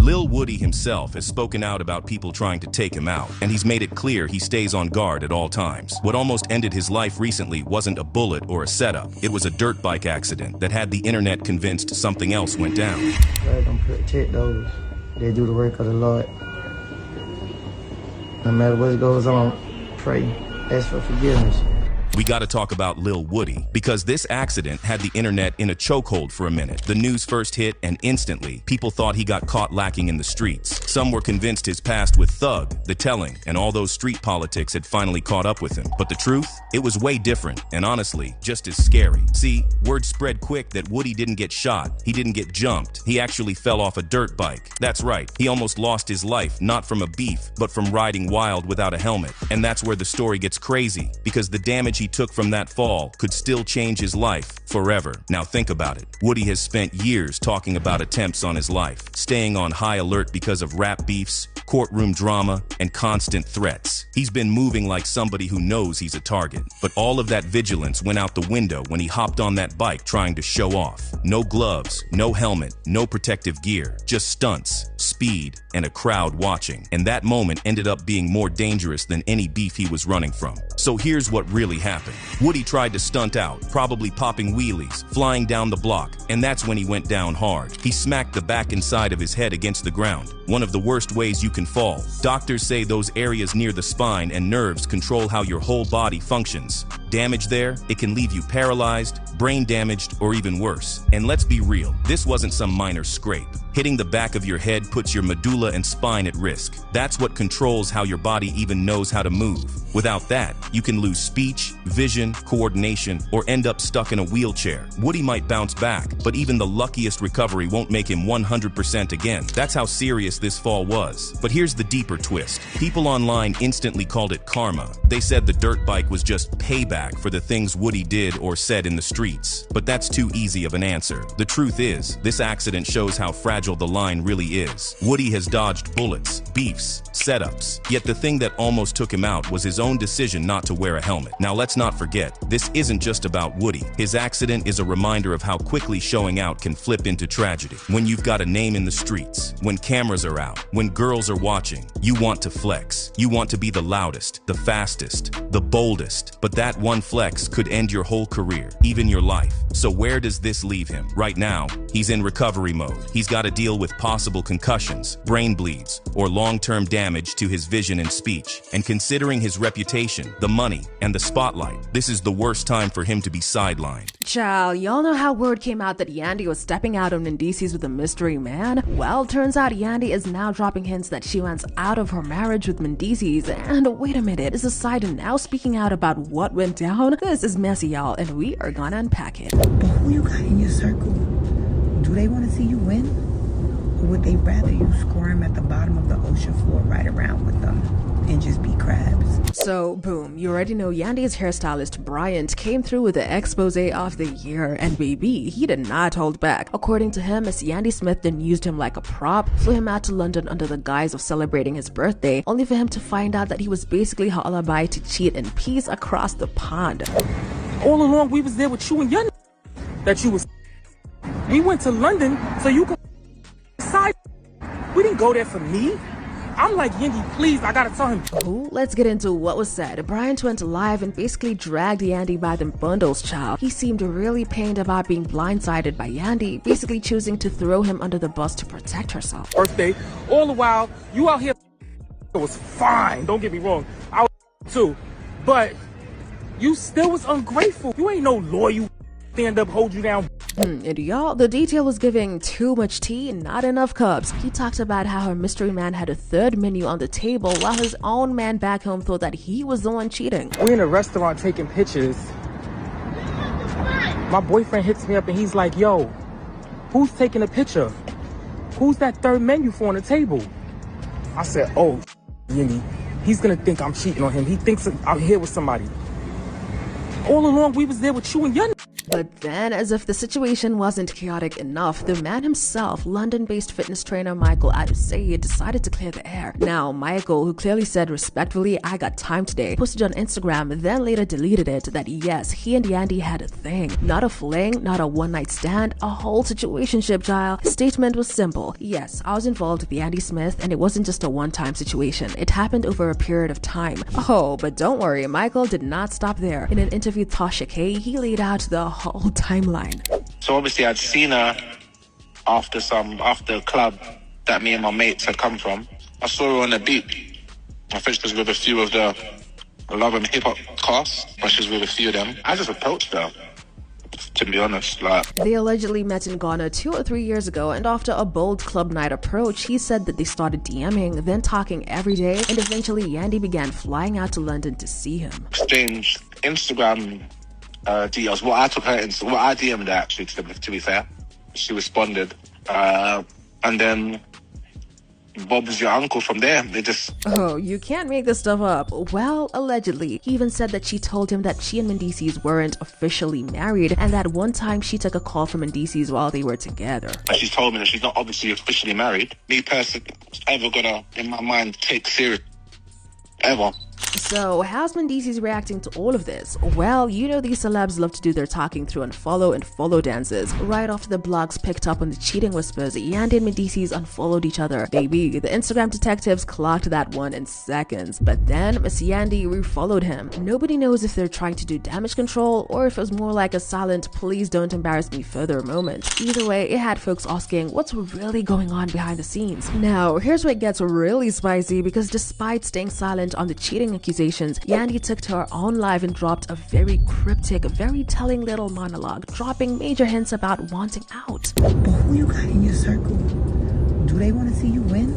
Lil Woody himself has spoken out about people trying to take him out, and he's made it clear he stays on guard at all times. What almost ended his life recently wasn't a bullet or a setup. It was a dirt bike accident that had the internet convinced something else went down. Let them protect those. They do the work of the Lord. No matter what goes on, pray, ask for forgiveness. We gotta talk about Lil Woody, because this accident had the internet in a chokehold for a minute. The news first hit, and instantly, people thought he got caught lacking in the streets. Some were convinced his past with Thug, The Telling, and all those street politics had finally caught up with him. But the truth? It was way different, and honestly, just as scary. See, word spread quick that Woody didn't get shot, he didn't get jumped, he actually fell off a dirt bike. That's right, he almost lost his life, not from a beef, but from riding wild without a helmet. And that's where the story gets crazy, because the damage he took from that fall could still change his life forever. Now think about it. Woody has spent years talking about attempts on his life, staying on high alert because of rap beefs, courtroom drama, and constant threats. He's been moving like somebody who knows he's a target. But all of that vigilance went out the window when he hopped on that bike trying to show off. No gloves, no helmet, no protective gear, just stunts, speed, and a crowd watching. And that moment ended up being more dangerous than any beef he was running from. So here's what really happened. Woody tried to stunt out, probably popping wheelies, flying down the block, and that's when he went down hard. He smacked the back and side of his head against the ground, one of the worst ways you can fall. Doctors say those areas near the spine and nerves control how your whole body functions. Damage there, it can leave you paralyzed, brain damaged, or even worse. And let's be real, this wasn't some minor scrape. Hitting the back of your head puts your medulla and spine at risk. That's what controls how your body even knows how to move. Without that, you can lose speech, vision, coordination, or end up stuck in a wheelchair. Woody might bounce back, but even the luckiest recovery won't make him 100% again. That's how serious this fall was. But here's the deeper twist. People online instantly called it karma. They said the dirt bike was just payback for the things Woody did or said in the streets. But that's too easy of an answer. The truth is, this accident shows how fragile the line really is. Woody has dodged bullets, beefs, setups, yet the thing that almost took him out was his own decision not to wear a helmet. Now let's not forget, this isn't just about Woody. His accident is a reminder of how quickly showing out can flip into tragedy. When you've got a name in the streets, when cameras are out, when girls are watching, you want to flex. You want to be the loudest, the fastest, the boldest. But that one flex could end your whole career, even your life. So where does this leave him? Right now, he's in recovery mode. He's got to deal with possible concussions, brain bleeds, or long-term damage to his vision and speech. And considering his reputation, the money, and the spotlight, this is the worst time for him to be sidelined. Child, y'all know how word came out that Yandy was stepping out on Mendeecees with a mystery man? Well, turns out Yandy is now dropping hints that she wants out of her marriage with Mendeecees. And wait a minute, is Poseidon now speaking out about what went down? This is messy, y'all, and we are gonna unpack it. But who you got in your circle? Do they want to see you win? Or would they rather you squirm at the bottom of the ocean floor right around with them and just be crabs? So, boom, you already know Yandy's hairstylist Bryant came through with the expose of the year, and baby, he did not hold back. According to him, Miss Yandy Smith then used him like a prop, flew him out to London under the guise of celebrating his birthday, only for him to find out that he was basically her alibi to cheat in peace across the pond. All along, we was there with you and Yandy. That you was. We went to London so you could decide. We didn't go there for me. I'm like, Yandy, please, I gotta tell him. Ooh, let's get into what was said. Bryant went live and basically dragged Yandy by them bundles, child. He seemed really pained about being blindsided by Yandy, basically choosing to throw him under the bus to protect herself. Birthday, all the while, you out here. It was fine, don't get me wrong. I was too. But you still was ungrateful. You ain't no loyal. Stand up, hold you down. And y'all, the detail was giving too much tea, not enough cups. He talked about how her mystery man had a third menu on the table while his own man back home thought that he was the one cheating. We're in a restaurant taking pictures. My boyfriend hits me up and he's like, yo, who's taking a picture? Who's that third menu for on the table? I said, oh, Yandy, he's gonna think I'm cheating on him. He thinks I'm here with somebody. All along, we was there with you and Yandy. But then, as if the situation wasn't chaotic enough, the man himself, London-based fitness trainer Michael Adusei, decided to clear the air. Now, Michael, who clearly said respectfully, "I got time today," posted on Instagram, then later deleted it, that yes, he and Yandy had a thing. Not a fling, not a one-night stand, a whole situationship, child. His statement was simple. "Yes, I was involved with Yandy Smith, and it wasn't just a one-time situation. It happened over a period of time." Oh, but don't worry, Michael did not stop there. In an interview with Tasha K, he laid out the whole timeline. So obviously I'd seen her after a club that me and my mates had come from. I saw her on the beat. I think she was with a few of the love and hip hop cast, but she was with a few of them. I just approached her, to be honest. They allegedly met in Ghana 2 or 3 years ago, and after a bold club night approach, he said that they started DMing, then talking every day, and eventually Yandy began flying out to London to see him. Exchanged Instagram details. What I DM'd her, actually, to be fair. She responded, and then Bob's your uncle from there. They just... Oh, you can't make this stuff up. Well, allegedly. He even said that she told him that she and Mendeecees weren't officially married, and that one time she took a call from Mendeecees while they were together. She's told me that she's not obviously officially married. Me personally, ever gonna, in my mind, take serious. Ever. So, how's Mendeecees reacting to all of this? Well, you know these celebs love to do their talking through unfollow and follow dances. Right after the blogs picked up on the cheating whispers, Yandy and Mendeecees unfollowed each other. Baby, the Instagram detectives clocked that one in seconds. But then, Miss Yandy refollowed him. Nobody knows if they're trying to do damage control or if it was more like a silent, "please don't embarrass me further" moment. Either way, it had folks asking what's really going on behind the scenes. Now, here's where it gets really spicy, because despite staying silent on the cheating accusations, Yandy took to her own live and dropped a very cryptic, very telling little monologue, dropping major hints about wanting out. But who you got in your circle? Do they want to see you win?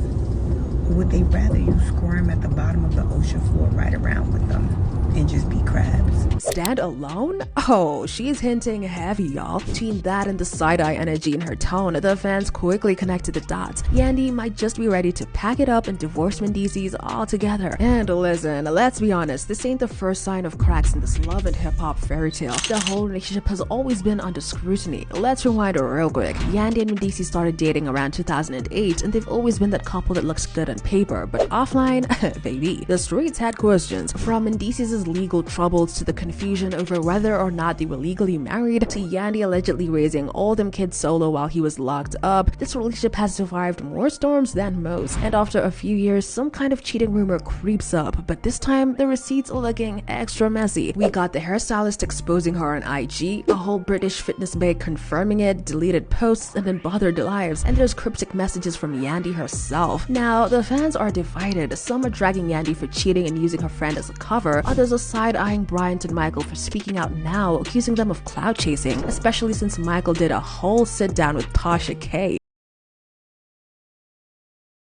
Or would they rather you squirm at the bottom of the ocean floor right around with them and just be crabs? Stand alone? Oh, she's hinting heavy, y'all. Between that and the side-eye energy in her tone, the fans quickly connected the dots. Yandy might just be ready to pack it up and divorce Mendeecees altogether. And listen, let's be honest, this ain't the first sign of cracks in this love and hip-hop fairy tale. The whole relationship has always been under scrutiny. Let's rewind real quick. Yandy and Mendeecees started dating around 2008, and they've always been that couple that looks good on paper, but offline, baby, the streets had questions. From Mendeecees' legal troubles to the confusion over whether or not they were legally married, to Yandy allegedly raising all them kids solo while he was locked up, this relationship has survived more storms than most. And after a few years, some kind of cheating rumor creeps up, but this time the receipts are looking extra messy. We got the hairstylist exposing her on IG, a whole British fitness babe confirming it, deleted posts, and then bothered lives, and there's cryptic messages from Yandy herself. Now, the fans are divided. Some are dragging Yandy for cheating and using her friend as a cover, others are side-eyeing Bryant and Michael for speaking out now, accusing them of clout chasing, especially since Michael did a whole sit-down with Tasha K.